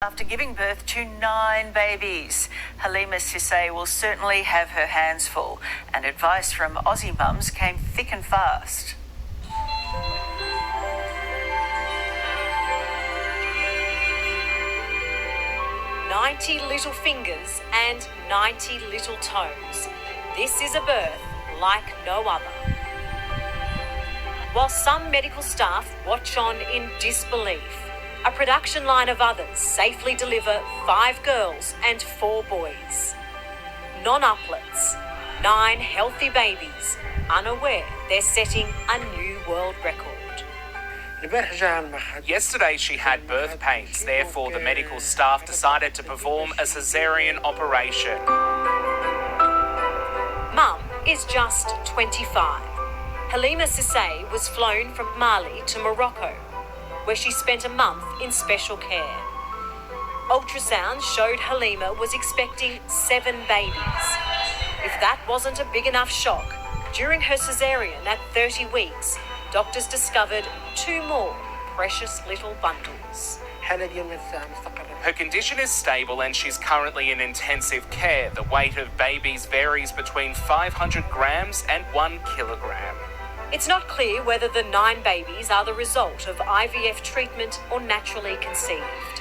After giving birth to 9 babies, Halima Sissay will certainly have her hands full, and advice from Aussie mums came thick and fast. "90 little fingers and 90 little toes. This is a birth like no other." While some medical staff watch on in disbelief, a production line of others safely deliver 5 girls and 4 boys. Non-uplets, 9 healthy babies, unaware they're setting a new world record. Yesterday she had birth pains, therefore the medical staff decided to perform a caesarean operation. Mum is just 25. Halima Sissay was flown from Mali to Morocco, where she spent a month in special care. Ultrasound showed Halima was expecting 7 babies. If that wasn't a big enough shock, during her caesarean at 30 weeks, doctors discovered 2 more precious little bundles. Her condition is stable and she's currently in intensive care. The weight of babies varies between 500 grams and 1 kilogram. It's not clear whether the 9 babies are the result of IVF treatment or naturally conceived.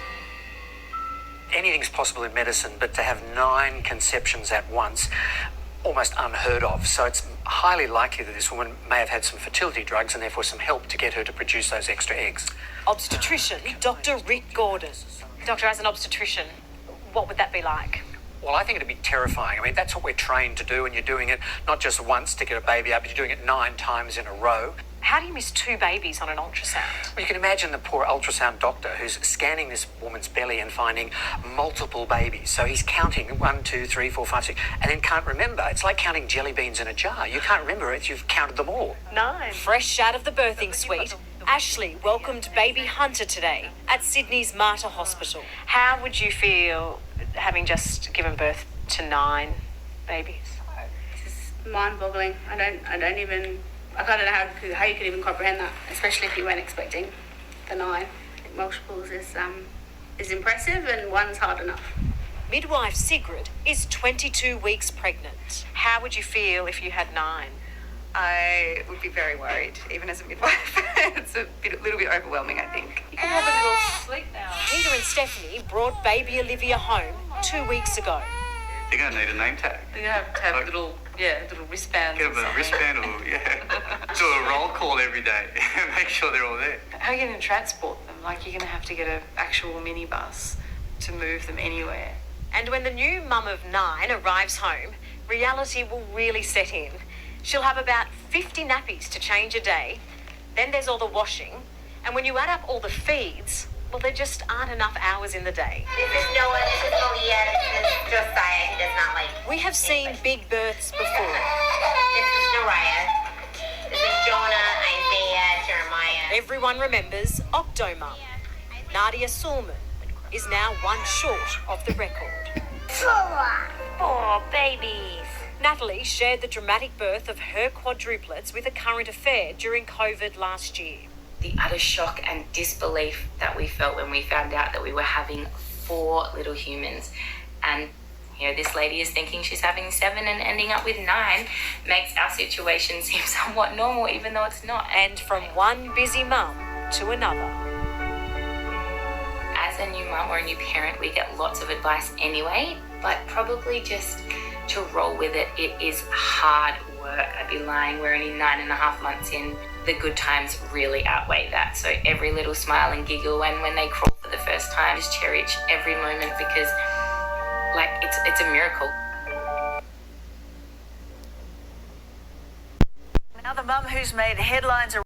Anything's possible in medicine, but to have 9 conceptions at once, almost unheard of. So it's highly likely that this woman may have had some fertility drugs and therefore some help to get her to produce those extra eggs. Obstetrician Dr. Rick Gordon. Doctor, as an obstetrician, what would that be like? Well, I think it'd be terrifying. I mean, that's what we're trained to do, and you're doing it not just once to get a baby out, but you're doing it 9 times in a row. How do you miss 2 babies on an ultrasound? Well, you can imagine the poor ultrasound doctor who's scanning this woman's belly and finding multiple babies. So he's counting 1, 2, 3, 4, 5, 6, and then can't remember. It's like counting jelly beans in a jar. You can't remember it. You've counted them all. 9. Fresh out of the birthing suite, Ashley welcomed baby Hunter today at Sydney's Mater Hospital. How would you feel having just given birth to 9 babies? It's mind-boggling. I don't even know how you could even comprehend that, especially if you weren't expecting the 9. Multiples is impressive, and 1's hard enough. Midwife Sigrid is 22 weeks pregnant. How would you feel if you had 9? I would be very worried, even as a midwife. It's a little bit overwhelming, I think. You can have a little sleep now. Peter and Stephanie brought baby Olivia home 2 weeks ago. You're going to need a name tag. You have to have little wristbands. Get them a wristband or, do a roll call every day. Make sure they're all there. How are you going to transport them? Like, you're going to have to get an actual minibus to move them anywhere. And when the new mum of 9 arrives home, reality will really set in. She'll have about 50 nappies to change a day. Then there's all the washing. And when you add up all the feeds, well, there just aren't enough hours in the day. This is Noah, this is Malia, this is Josiah. He does not like... We have seen big births before. This is Nariah. This is Jonah, Isaiah, Jeremiah. Everyone remembers Octomum. Nadia Sulman is now 1 short of the record. 4 babies. Natalie shared the dramatic birth of her quadruplets with a current affair during COVID last year. The utter shock and disbelief that we felt when we found out that we were having 4 little humans. And, this lady is thinking she's having 7 and ending up with 9 makes our situation seem somewhat normal, even though it's not. And from one busy mum to another. As a new mum or a new parent, we get lots of advice anyway, but probably just to roll with it. It is hard work. I'd be lying. We're only 9.5 months in. The good times really outweigh that. So every little smile and giggle, and when they crawl for the first time, just cherish every moment, because it's a miracle. Now the mum who's made headlines